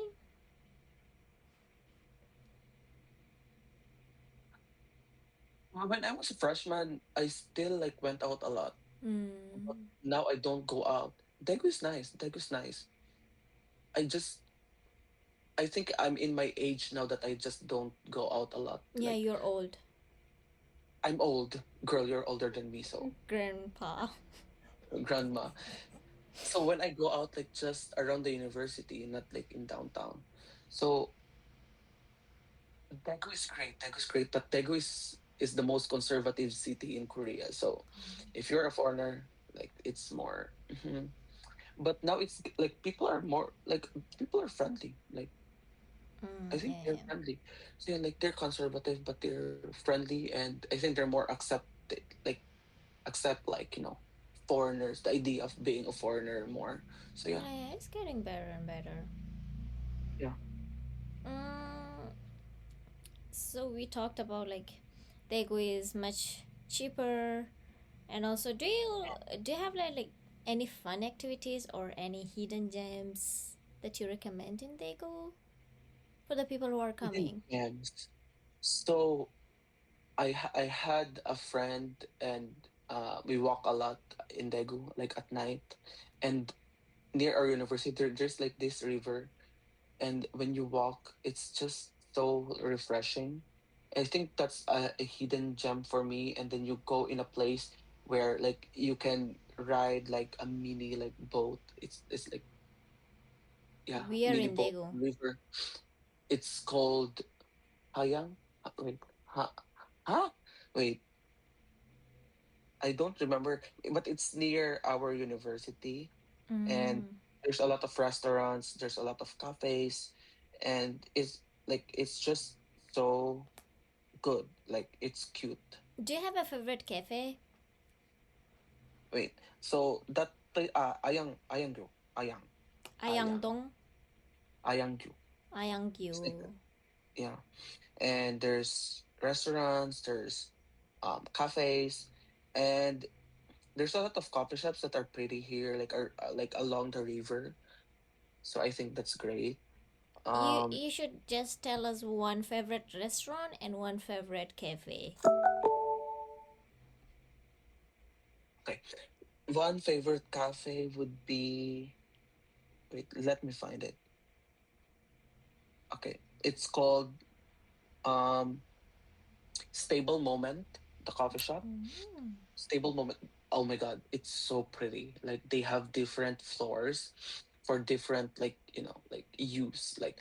When I was a freshman, I still like went out a lot. But Mm. now I don't go out. Daegu is nice. Daegu is nice. I just I think I'm in my age now that I just don't go out a lot. Yeah, Like you're old. I'm old. Girl, you're older than me, so Grandpa. grandma. So when I go out like just around the university, not like in downtown. So Daegu is great. Daegu is great, but Daegu is the most conservative city in Korea. So if you're a foreigner, like it's more. Mhm. But now it's like people are friendly. Like I Mm, think yeah, they're yeah. friendly. So yeah, like they're conservative, but they're friendly, and I think they're more accept like foreigners, the idea of being a foreigner more. So yeah, Yeah, yeah, it's getting better and better. yeah. Mm, so we talked about like Daegu is much cheaper, and also do you have like any fun activities or any hidden gems that you recommend in Daegu for the people who are Hidden coming? gems. So I had a friend, and we walk a lot in Daegu, like at night, and near our university there's like this river, and when you walk, it's just so refreshing. I think that's a hidden gem for me. And then you go in a place where like you can ride like a mini like boat. It's like yeah, We are mini in boat Daegu. river. It's called Hayang. Wait, ha, huh? Wait, I don't remember, but it's near our university, and Mm. there's a lot of restaurants. There's a lot of cafes, and it's just so good. Like it's cute. Do you have a favorite cafe? Wait, so Ayang Ayang Ayangdong, Ayangju. It's like that. Ayangyu. Yeah, and there's restaurants. There's cafes, and there's a lot of coffee shops that are pretty here, like along the river. So I think that's great. Um, You should just tell us one favorite restaurant and one favorite cafe. okay. One favorite cafe would be, wait, let me find it. Okay, it's called um Stable Moment, the coffee shop. Mm. Stable Moment. Oh my God, it's so pretty. Like they have different floors for different like use. Like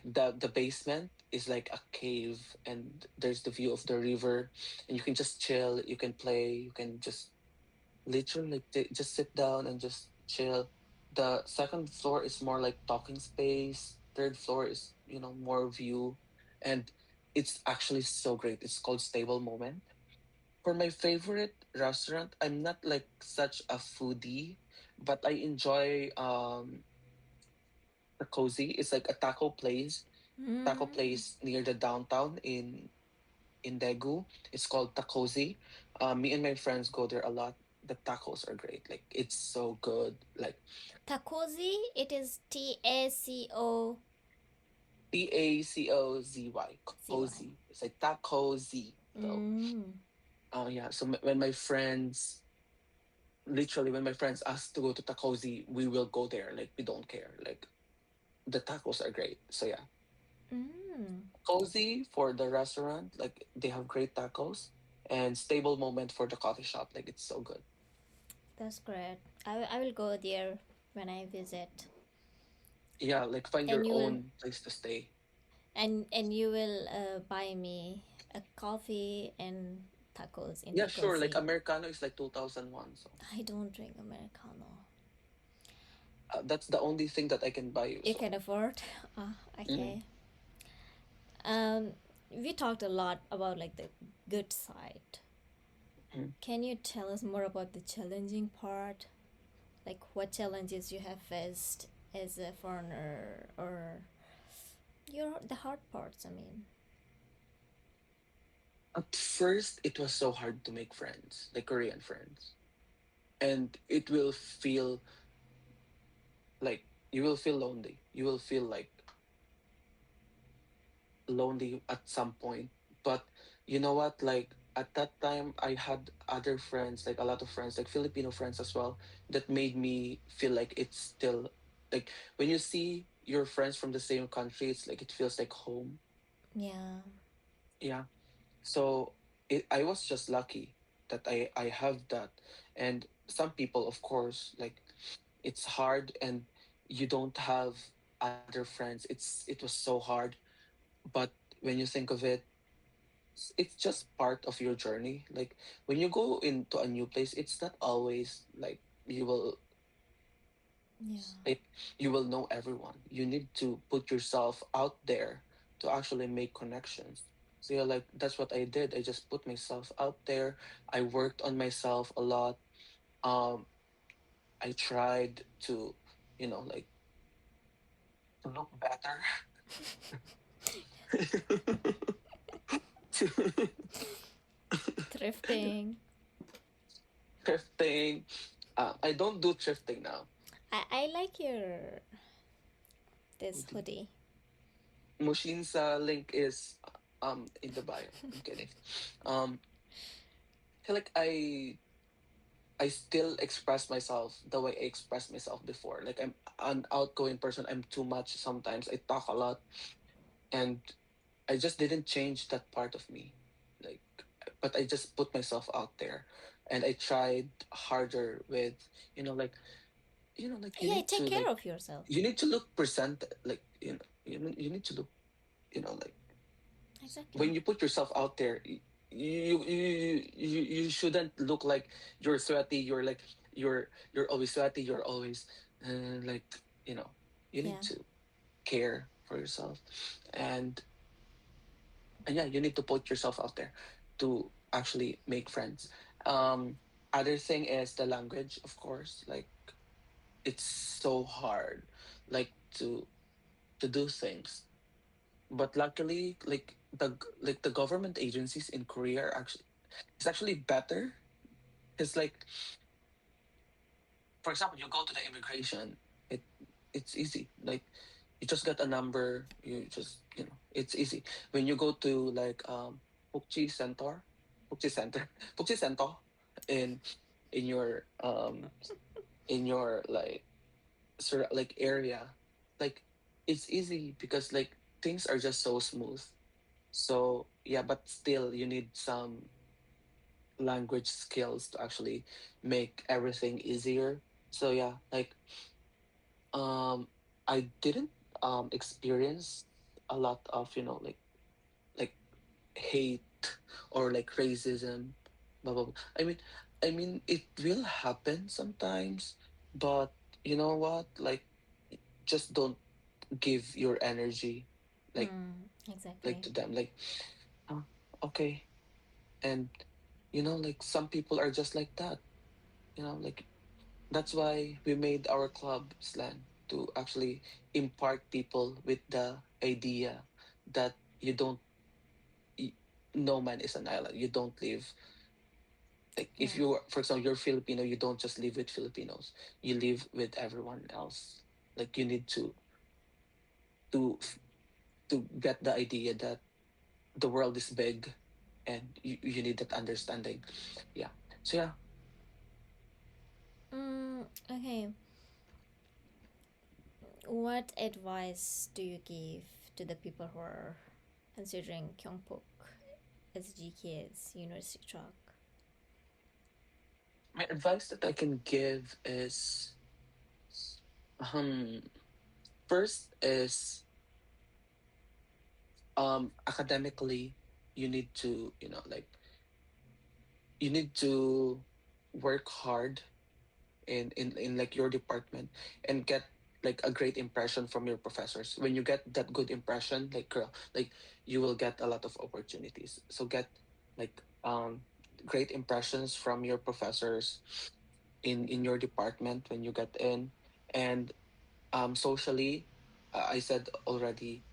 the basement is like a cave, and there's the view of the river, and you can just chill. You can play. You can just literally like just sit down and just chill. The second floor is more like talking space. Third floor is more view, and it's actually so great. It's called Stable Moment. For my favorite restaurant, I'm not like such a foodie, but I enjoy the cozy. It's like a taco Mm. place near the downtown in Daegu. It's called Takozi. Me and my friends go there a lot. The tacos are great. Like it's so good. Like Takozi, it is TACO Tacozy, CY. cozy. It's like Takozi. So Mm. yeah. So when my friends literally when my friends ask to go to Takozy, we will go there. Like we don't care. Like the tacos are great. So yeah, Mm. Cozy for the restaurant. Like they have great tacos, and Stable Moment for the coffee shop. Like it's so good. That's great. I will go there when I visit. Yeah, like find And your you will own place to stay. and you will buy me a coffee and tacos in Yeah, sure. Like Takozi. Americano is like 2001. So I don't drink Americano. that's the only thing that I can buy you. You So can afford? Ah, mhm, okay. Um, we talked a lot about like the good side. mhm. Can you tell us more about the challenging part? Like what challenges you have faced as a foreigner, or your the hard parts? I mean, At first, it was so hard to make friends, like Korean friends, and it will feel like you will feel lonely. You will feel like lonely at some point. But you know what? Like at that time, I had other friends, like a lot of friends, like Filipino friends as well, that made me feel like it's still like when you see your friends from the same country, it's like it feels like home. Yeah. Yeah. So I was just lucky that I have that. And some people, of course, like it's hard and you don't have other friends. It was so hard. But when you think of it, it's just part of your journey. Like when you go into a new place, it's not always like Yeah. like you will know everyone. You need to put yourself out there to actually make connections. So yeah, like that's what I did. I just put myself out there. I worked on myself a lot. Um, I tried to, like to look better. To Thrifting. thrifting. I don't do thrifting now. I like your this hoodie. Mushinsa link is in the bio. I'm kidding. Um, I feel like I still express myself the way I expressed myself before. Like I'm an outgoing person. I'm too much sometimes. I talk a lot, and I just didn't change that part of me. Like, but I just put myself out there, and I tried harder with, like Yeah, take care of yourself. you need to look present. Like you need to look, like Exactly. when you put yourself out there, you shouldn't look like you're sweaty. You're always sweaty. You're always like you know. You need Yeah. to care for yourself, and and yeah, you need to put yourself out there to actually make friends. Other thing is the language, of course. Like it's so hard, like to do things. But luckily, like the government agencies in Korea are actually it's actually better. It's like, for example, you go to the immigration, it it's easy. Like you just get a number, you just it's easy. When you go to like Pukchi Center, Pukchi Center, Pukchi Center in in your um in your like area, like it's easy because like things are just so smooth. So yeah, but still you need some language skills to actually make everything easier. So yeah, like um I didn't experience a lot of, like hate or like racism, blah blah, blah. I mean it will happen sometimes, but you know what? Like just don't give your energy like Exactly. to them. Like, oh, okay. And like some people are just like that. Like that's why we made our club Slan to actually impart people with the idea that you don't y- no man is an island. You don't live like Yeah. if you, for example, you're Filipino, you don't just live with Filipinos. You live with everyone else. Like you need to to get the idea that the world is big and you need that understanding. Yeah. So yeah, Okay. What advice do you give to the people who are considering Kyungpook as GKS University Track? my advice that I can give is um first is academically you need to you need to work hard in like your department and get like a great impression from your professors. When you get that good impression, like girl, like you will get a lot of opportunities. So get like great impressions from your professors in your department when you get in. And socially, I said already,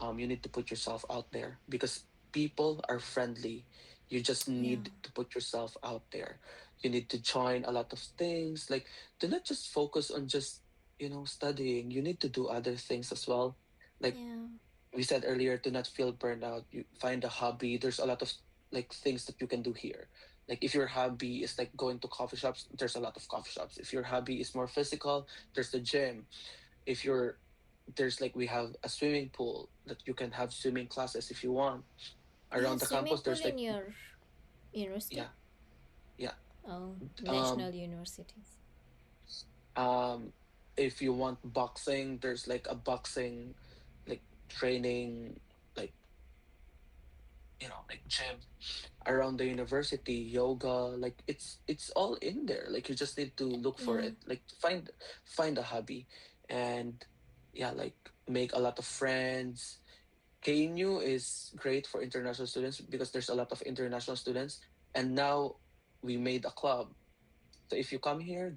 you need to put yourself out there because people are friendly. You just Yeah. need to put yourself out there. You need to join a lot of things. Like, do not just focus on just. studying, you need to do other things as well. Like Yeah. we said earlier, to not feel burned out, you find a hobby. There's a lot of like things that you can do here. Like if your hobby is like going to coffee shops, there's a lot of coffee shops. If your hobby is more physical, there's the gym. If you're There's like, we have a swimming pool that you can have swimming classes if you want. You have Around the swimming campus, pool there's in like, your university? yeah, yeah. Oh, Um, national universities. um, if you want boxing, there's like a boxing like training, like like gym around the university. Yoga, like it's all in there. Like you just need to look for Yeah. it, like find a hobby. And yeah, like make a lot of friends. KNU is great for international students because there's a lot of international students, and now we made a club. So if you come here,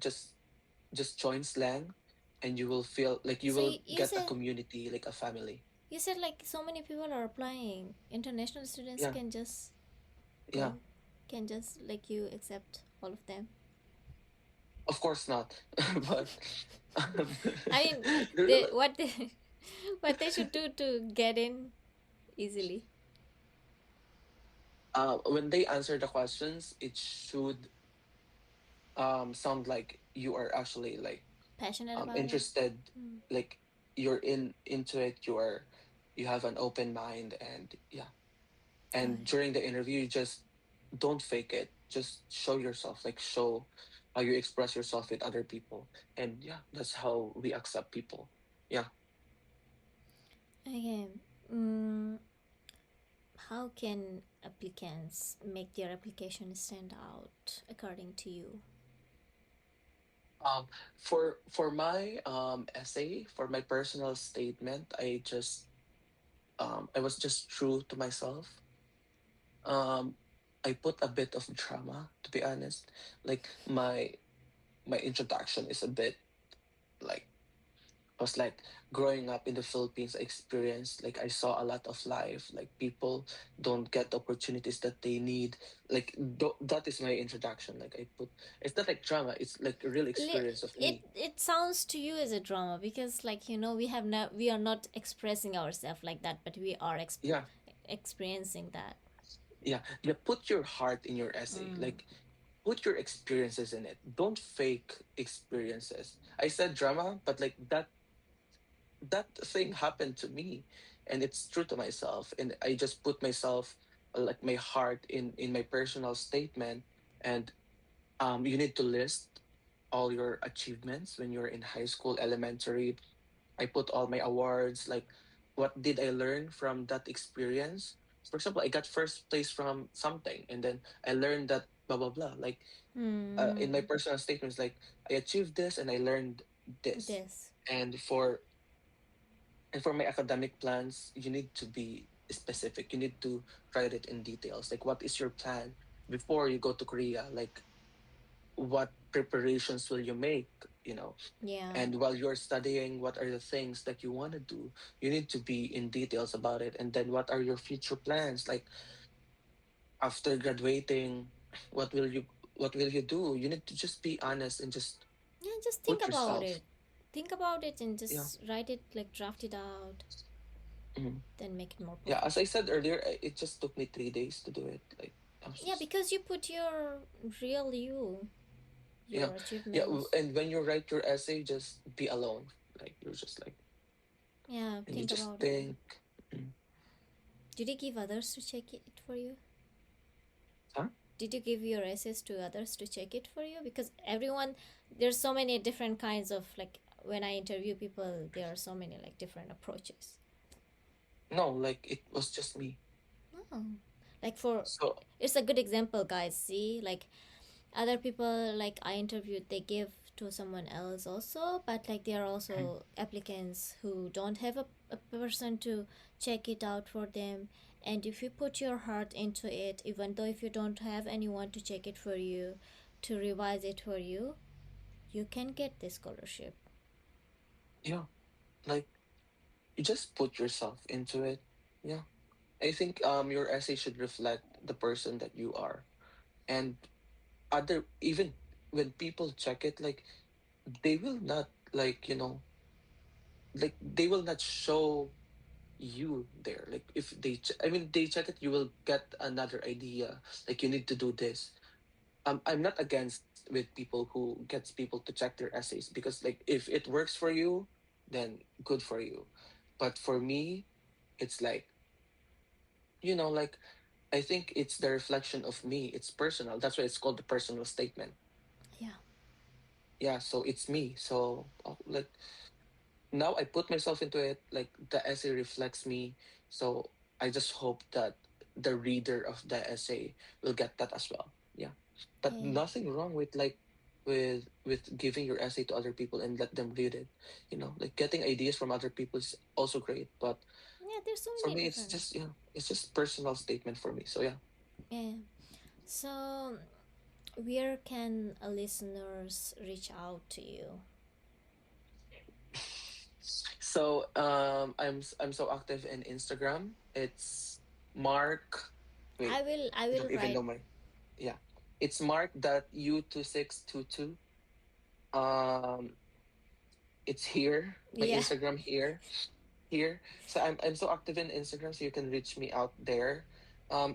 just join slang, and you will feel like you So will you get a said community, like a family. like so many people are applying. International students Yeah, can just yeah. go, can just like you accept all of them. Of course not, but um, I mean, there's a they lot- what they what they should do to get in easily. when they answer the questions, it should sound like you are actually like Passionate about it. interested, Mm. like you're into it. You have an open mind, and yeah. And Okay. during the interview, you just don't fake it. Just show yourself, like show how you express yourself with other people. And yeah, that's how we accept people. Yeah. Okay. Mm, how can applicants make their application stand out according to you? Um, for my essay, for my personal statement, I was just true to myself. Um, I put a bit of drama, to be honest. Like my introduction is a bit like, was like, growing up in the Philippines, I experienced, like, I saw a lot of life. Like people don't get the opportunities that they need. Like that is my introduction. Like I put, it's not like drama. It's like a real experience of me. It sounds to you as a drama because like we are not expressing ourselves like that, but we are Yeah, experiencing that. yeah. You put your heart in your essay. Mm. Like put your experiences in it. Don't fake experiences. I said drama, but like that thing happened to me, and it's true to myself, and I just put myself, like my heart in my personal statement. And you need to list all your achievements when you're in high school, elementary. I put all my awards, like what did I learn from that experience. For example, I got first place from something, and then I learned that blah blah blah. Like in my Mm. personal statements, like I achieved this and I learned this. This. And for my academic plans, you need to be specific. You need to write it in details. Like, what is your plan before you go to Korea? Like, what preparations will you make? You know, Yeah. and while you're studying, what are the things that you want to do? You need to be in details about it. And then, what are your future plans? Like, after graduating, what will you what will you do? You need to just be honest and just Yeah, just think put about yourself. it. Think about it and Yeah. just write it, like draft it out, Mhm. then make it more Yeah. As I perfect. said earlier, it just took me 3 days to do it. Like, I was Yeah, just because you put your real you, yeah, your yeah. achievements. And when you write your essay, just be alone. Like you're just like, Yeah, and you think just about it. think. Mm. Did you give others to check it for you? Huh? Did you give your essays to others to check it for you? Because everyone, there's so many different kinds of like when I interview people, there are so many like different approaches. No, like it was just me. Oh, like for So it's a good example, guys. See, like other people like I interviewed, they give to someone else also, but like there are mm, also applicants who don't have a person to check it out for them. And if you put your heart into it, even though if you don't have anyone to check it for you, to revise it for you, you can get this scholarship. yeah, like you just put yourself into it. Yeah, I think your essay should reflect the person that you are, and other even when people check it, like they will not like, like they will not show you there. Like if I mean, they check it, you will get another idea. Like you need to do this. I'm not against with people who gets people to check their essays, because like if it works for you, then good for you. But for me, it's like, like I think it's the reflection of me. It's personal. That's why it's called the personal statement. Yeah. Yeah, so it's me. So like now I put myself into it. Like the essay reflects me. So I just hope that the reader of the essay will get that as well. Yeah. But Yeah. nothing wrong with like with giving your essay to other people and let them read it. Like getting ideas from other people is also great. But Yeah, there's so for many me, it's different. just it's just personal statement for me. So yeah. Yeah. So, where can listeners reach out to you? So I'm so active in Instagram. It's Mark. Wait, I I will don't even write. know my. Yeah, it's Mark.u2622. Um, it's here. My Yeah. Instagram here. So I'm so active in Instagram, so you can reach me out there.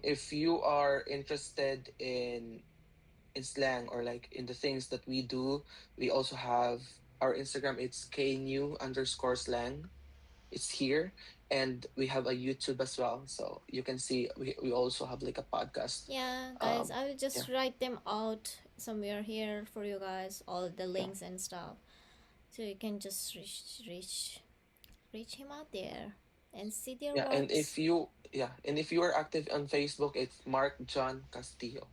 If you are interested in slang or like in the things that we do, we also have our Instagram. It's knew_slang. It's here, and we have a YouTube as well, so you can see we also have like a podcast. Yeah, guys, um I will just yeah, write them out somewhere here for you guys, all the yeah, links and stuff. So you can just reach him out there and see their yeah. And works. if you are active on Facebook, it's Mark John Castillo.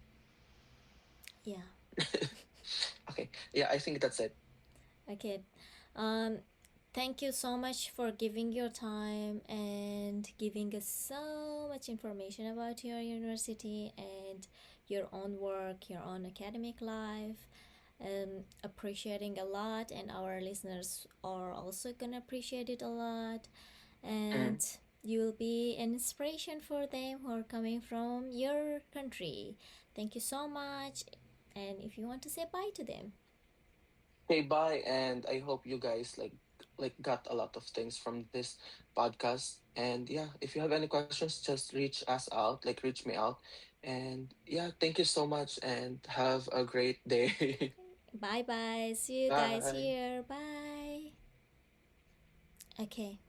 Yeah. Okay, yeah, I think that's it. Okay. Um thank you so much for giving your time and giving us so much information about your university and your own work, your own academic life. Appreciating a lot, and our listeners are also gonna appreciate it a lot. Mm. And you will be an inspiration for them who are coming from your country. Thank you so much. And if you want to say bye to them. Okay, bye, and I hope you guys like got a lot of things from this podcast. And yeah, if you have any questions, just reach us out, like reach me out. And yeah, thank you so much, and have a great day. Bye bye. See you guys Bye. here. Bye. Okay.